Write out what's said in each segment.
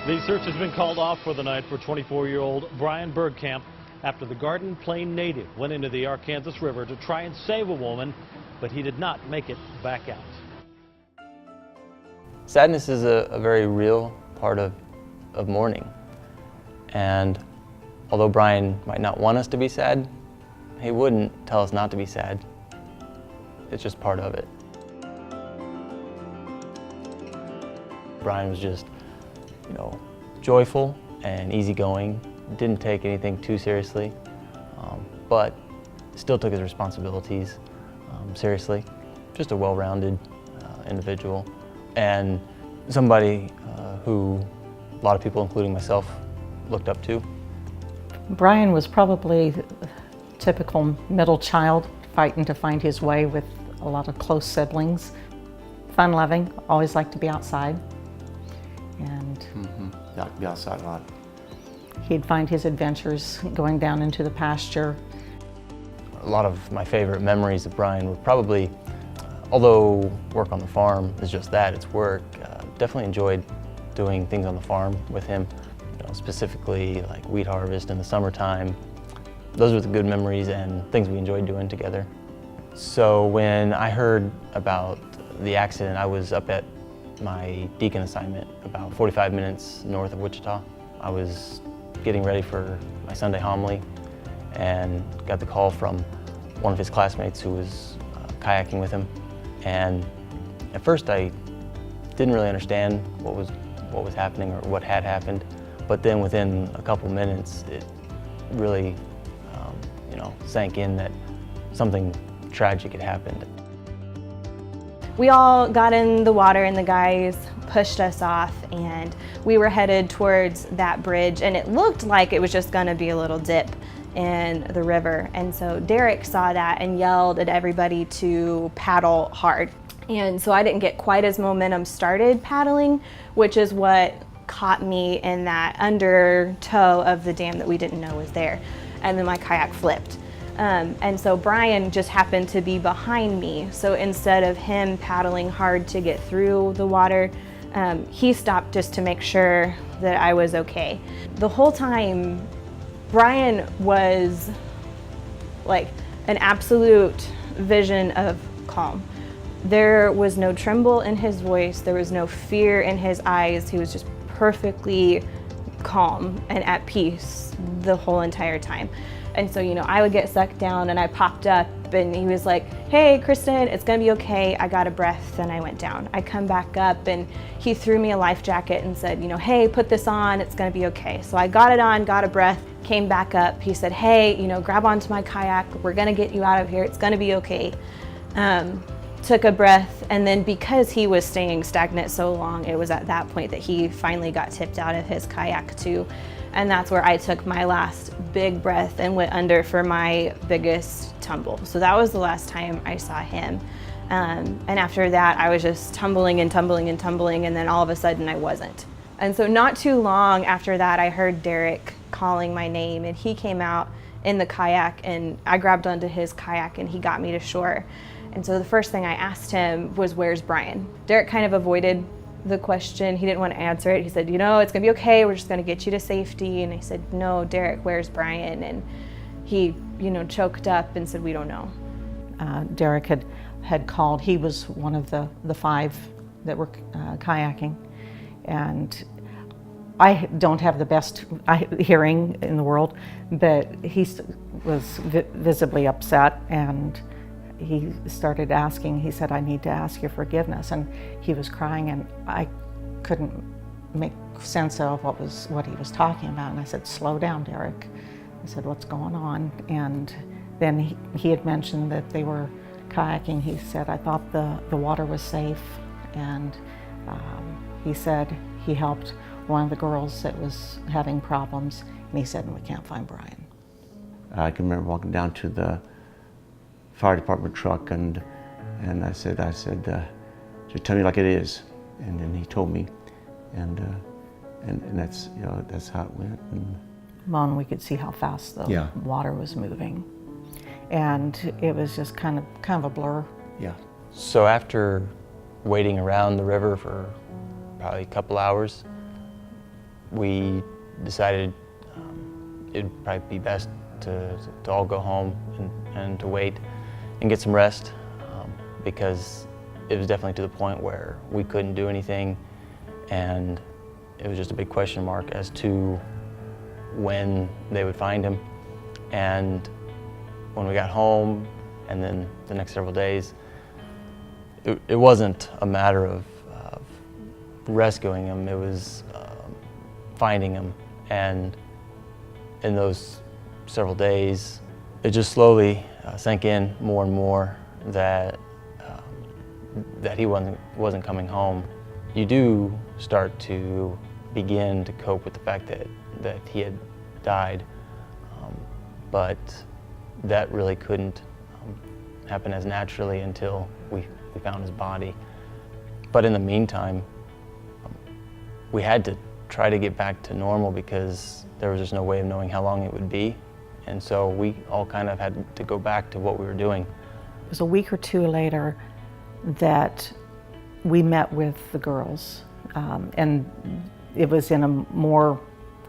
The search has been called off for the night for 24-year-old Brian Bergkamp after the Garden Plain native went into the Arkansas River to try and save a woman, but he did not make it back out. Sadness is a very real part of mourning. And although Brian might not want us to be sad, he wouldn't tell us not to be sad. It's just part of it. Brian was just, joyful and easygoing, didn't take anything too seriously, but still took his responsibilities seriously. Just a well-rounded individual, and somebody who a lot of people, including myself, looked up to. Brian was probably a typical middle child, fighting to find his way with a lot of close siblings. Fun-loving, always liked to be outside. And Yeah, be outside a lot. He'd find his adventures going down into the pasture. A lot of my favorite memories of Brian were probably, although work on the farm is just that, it's work, definitely enjoyed doing things on the farm with him, specifically like wheat harvest in the summertime. Those were the good memories and things we enjoyed doing together. So when I heard about the accident, I was up at my deacon assignment about 45 minutes north of Wichita. I was getting ready for my Sunday homily and got the call from one of his classmates who was kayaking with him. And at first I didn't really understand what was happening or what had happened, but then within a couple minutes it really sank in that something tragic had happened. We all got in the water and the guys pushed us off, and we were headed towards that bridge, and it looked like it was just gonna be a little dip in the river. And so Derek saw that and yelled at everybody to paddle hard. And so I didn't get quite as momentum started paddling, which is what caught me in that undertow of the dam that we didn't know was there. And then my kayak flipped. And so Brian just happened to be behind me. So instead of him paddling hard to get through the water, he stopped just to make sure that I was okay. The whole time, Brian was like an absolute vision of calm. There was no tremble in his voice. There was no fear in his eyes. He was just perfectly calm and at peace the whole entire time. And so, I would get sucked down and I popped up and he was like, "Hey, Kristen, it's gonna be okay." I got a breath and I went down. I come back up and he threw me a life jacket and said, "Hey, put this on, it's gonna be okay." So I got it on, got a breath, came back up. He said, "Hey, grab onto my kayak. We're gonna get you out of here. It's gonna be okay." Took a breath, and then because he was staying stagnant so long, it was at that point that he finally got tipped out of his kayak too. And that's where I took my last big breath and went under for my biggest tumble. So that was the last time I saw him. And after that, I was just tumbling and tumbling and tumbling, and then all of a sudden I wasn't. And so not too long after that, I heard Derek calling my name, and he came out in the kayak, and I grabbed onto his kayak and he got me to shore. And so the first thing I asked him was, "Where's Brian?" Derek kind of avoided the question. He didn't want to answer it. He said, "It's gonna be okay. We're just gonna get you to safety." And I said, "No, Derek, where's Brian?" And he, choked up and said, "We don't know." Derek had called. He was one of the 5 that were kayaking. And I don't have the best hearing in the world, but he was visibly upset, and he started asking. He said, "I need to ask your forgiveness," and he was crying, and I couldn't make sense of what he was talking about. And I said, "Slow down, Derek." I said, "What's going on?" And then he had mentioned that they were kayaking. He said, "I thought the water was safe," and he said he helped one of the girls that was having problems, and he said, "We can't find Brian." I can remember walking down to the fire department truck, and I said, "Just tell me like it is." And then he told me, and that's that's how it went. And we could see how fast the water was moving, and it was just kind of a blur. Yeah. So after waiting around the river for probably a couple hours, we decided it'd probably be best to all go home and to wait and get some rest, because it was definitely to the point where we couldn't do anything, and it was just a big question mark as to when they would find him. And when we got home, and then the next several days, it wasn't a matter of rescuing him, it was finding him. And in those several days, it just slowly sank in more and more that that he wasn't coming home. You do start to begin to cope with the fact that he had died, but that really couldn't happen as naturally until we found his body. But in the meantime, we had to try to get back to normal because there was just no way of knowing how long it would be. And so we all kind of had to go back to what we were doing. It was a week or two later that we met with the girls, and it was in a more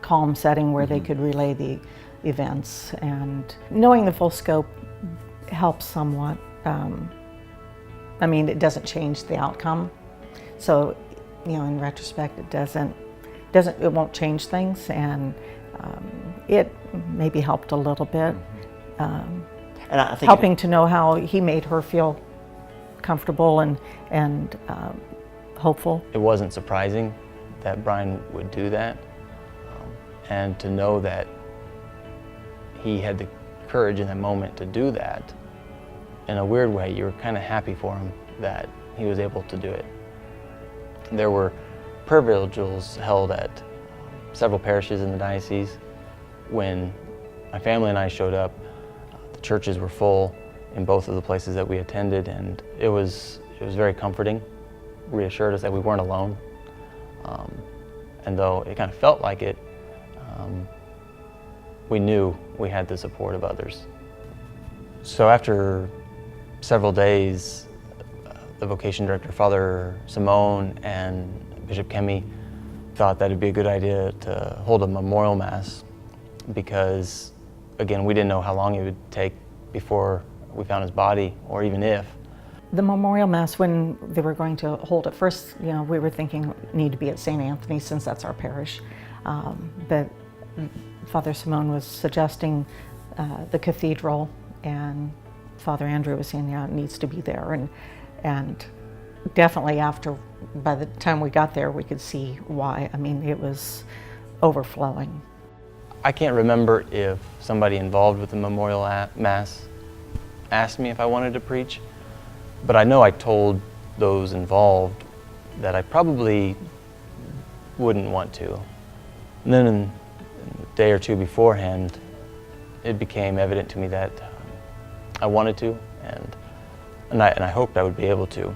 calm setting where they could relay the events, and knowing the full scope helps somewhat. I mean, it doesn't change the outcome, so in retrospect it won't change things, and it maybe helped a little bit, And I think helping to know how he made her feel comfortable and hopeful. It wasn't surprising that Brian would do that, and to know that he had the courage in that moment to do that, in a weird way, you were kind of happy for him that he was able to do it. There were prayer vigils held at several parishes in the diocese. When my family and I showed up, the churches were full in both of the places that we attended, and it was very comforting. Reassured us that we weren't alone. And though it kind of felt like it, we knew we had the support of others. So after several days, the vocation director, Father Simone, and Bishop Kemi thought that it'd be a good idea to hold a memorial mass because, again, we didn't know how long it would take before we found his body, or even if. The memorial mass, when they were going to hold it, first, we were thinking need to be at St. Anthony since that's our parish, but Father Simone was suggesting the cathedral, and Father Andrew was saying, yeah, it needs to be there, and definitely by the time we got there, we could see why. I mean, it was overflowing. I can't remember if somebody involved with the memorial mass asked me if I wanted to preach, but I know I told those involved that I probably wouldn't want to. And then in a day or two beforehand, it became evident to me that I wanted to, and I hoped I would be able to.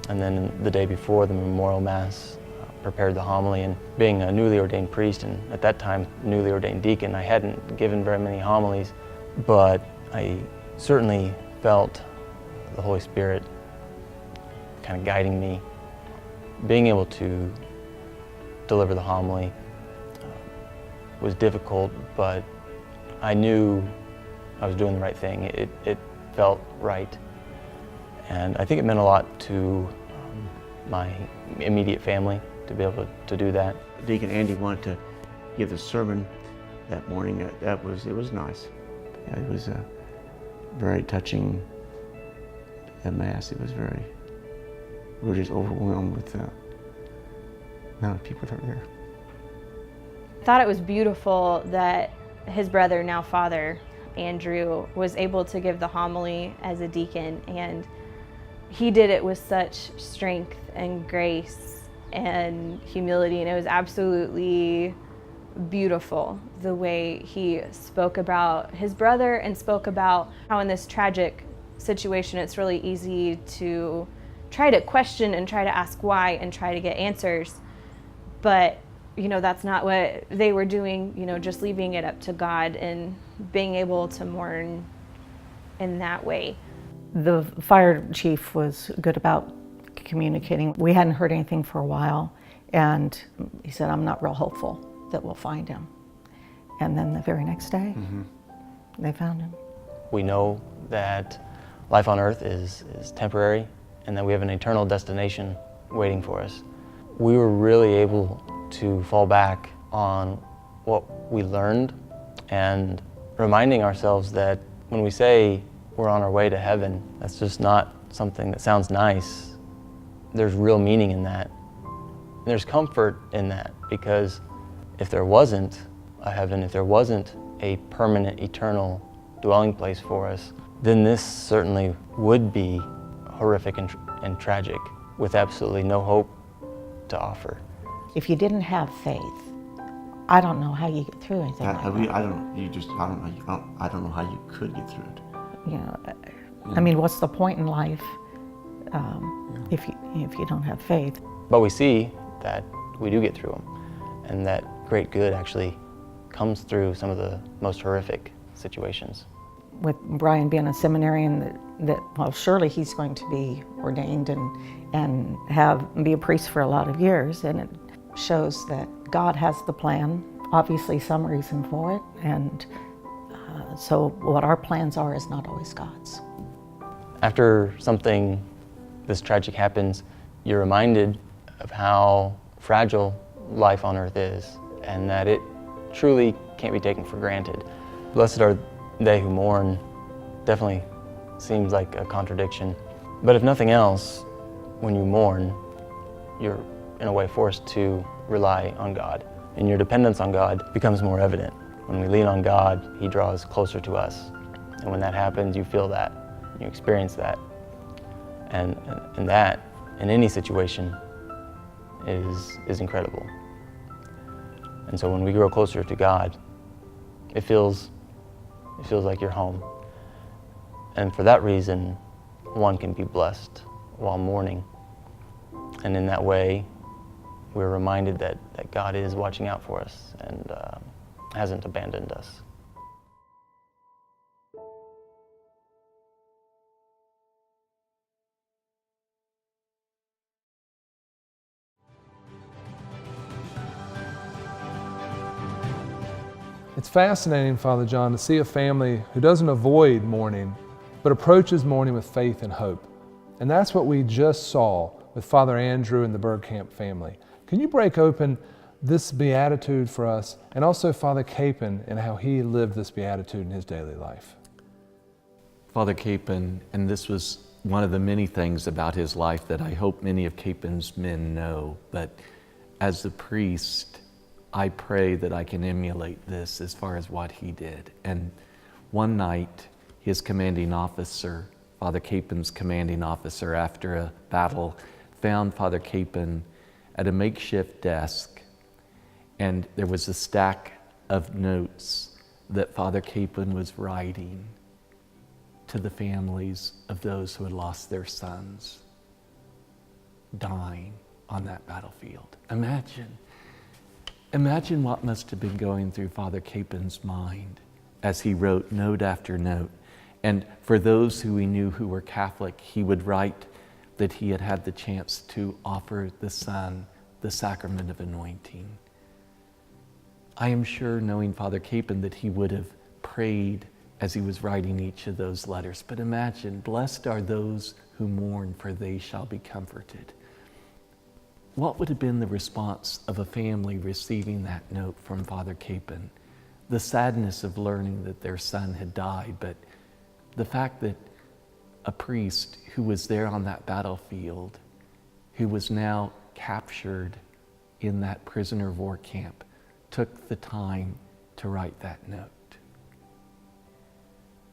And then the day before the memorial mass, prepared the homily, and being a newly ordained priest, and at that time newly ordained deacon, I hadn't given very many homilies, but I certainly felt the Holy Spirit kind of guiding me. Being able to deliver the homily was difficult, but I knew I was doing the right thing. It felt right. And I think it meant a lot to my immediate family to be able to do that. Deacon Andy wanted to give the sermon that morning. It was nice. It was a very touching mass. We were just overwhelmed with the amount of people that were there. I thought it was beautiful that his brother, now Father Andrew, was able to give the homily as a deacon, and he did it with such strength and grace and humility, and it was absolutely beautiful the way he spoke about his brother and spoke about how in this tragic situation it's really easy to try to question and try to ask why and try to get answers, but that's not what they were doing, just leaving it up to God and being able to mourn in that way. The fire chief was good about communicating. We hadn't heard anything for a while, and he said, I'm not real hopeful. that will find him. And then the very next day, they found him. We know that life on earth is temporary and that we have an eternal destination waiting for us. We were really able to fall back on what we learned and reminding ourselves that when we say we're on our way to heaven, that's just not something that sounds nice. There's real meaning in that. There's comfort in that, because if there wasn't a heaven, if there wasn't a permanent, eternal dwelling place for us, then this certainly would be horrific and tragic, with absolutely no hope to offer. If you didn't have faith, I don't know how you get through anything like that. I don't know how you could get through it. You know, I mean, what's the point in life if you don't have faith? But we see that we do get through them, and that great good actually comes through some of the most horrific situations. With Brian being a seminarian, well, surely he's going to be ordained and be a priest for a lot of years, and it shows that God has the plan, obviously some reason for it, and so what our plans are is not always God's. After something this tragic happens, you're reminded of how fragile life on earth is, and that it truly can't be taken for granted. Blessed are they who mourn definitely seems like a contradiction. But if nothing else, when you mourn, you're in a way forced to rely on God. And your dependence on God becomes more evident. When we lean on God, He draws closer to us. And when that happens, you feel that, you experience that. And that, in any situation, is incredible. And so when we grow closer to God, it feels like you're home. And for that reason, one can be blessed while mourning. And in that way, we're reminded that God is watching out for us and hasn't abandoned us. It's fascinating, Father John, to see a family who doesn't avoid mourning, but approaches mourning with faith and hope. And that's what we just saw with Father Andrew and the Bergkamp family. Can you break open this beatitude for us, and also Father Capon and how he lived this beatitude in his daily life? Father Capon, and this was one of the many things about his life that I hope many of Capon's men know, but as the priest, I pray that I can emulate this as far as what he did. And one night, his commanding officer, Father Capon's commanding officer, after a battle, found Father Capon at a makeshift desk, and there was a stack of notes that Father Capon was writing to the families of those who had lost their sons, dying on that battlefield. Imagine what must have been going through Father Capon's mind as he wrote note after note. And for those who he knew who were Catholic, he would write that he had had the chance to offer the Son the sacrament of anointing. I am sure, knowing Father Capon, that he would have prayed as he was writing each of those letters. But imagine, blessed are those who mourn, for they shall be comforted. What would have been the response of a family receiving that note from Father Capon? The sadness of learning that their son had died, but the fact that a priest who was there on that battlefield, who was now captured in that prisoner of war camp, took the time to write that note.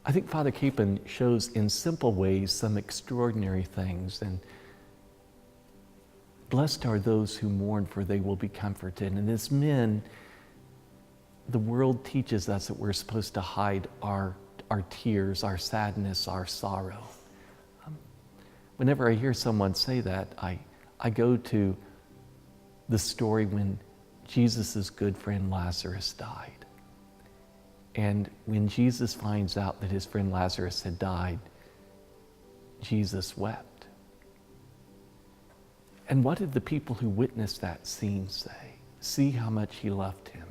I think Father Capon shows in simple ways some extraordinary things, and blessed are those who mourn, for they will be comforted. And as men, the world teaches us that we're supposed to hide our tears, our sadness, our sorrow. Whenever I hear someone say that, I go to the story when Jesus' good friend Lazarus died. And when Jesus finds out that his friend Lazarus had died, Jesus wept. And what did the people who witnessed that scene say? See how much he loved him.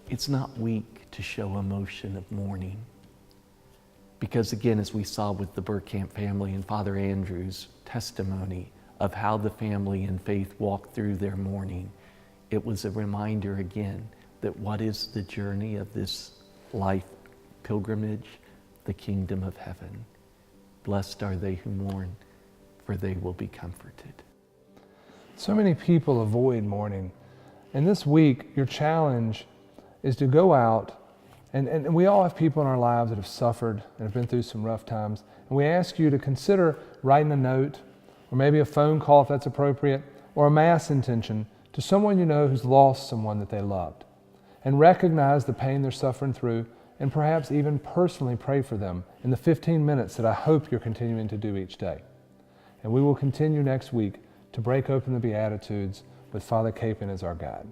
It's not weak to show emotion of mourning. Because again, as we saw with the Bergkamp family and Father Andrew's testimony of how the family in faith walked through their mourning, it was a reminder again that what is the journey of this life pilgrimage? The kingdom of heaven. Blessed are they who mourn, for they will be comforted. So many people avoid mourning. And this week, your challenge is to go out, and we all have people in our lives that have suffered and have been through some rough times. And we ask you to consider writing a note, or maybe a phone call if that's appropriate, or a mass intention to someone you know who's lost someone that they loved. And recognize the pain they're suffering through, and perhaps even personally pray for them in the 15 minutes that I hope you're continuing to do each day. And we will continue next week to break open the Beatitudes with Father Capon as our guide.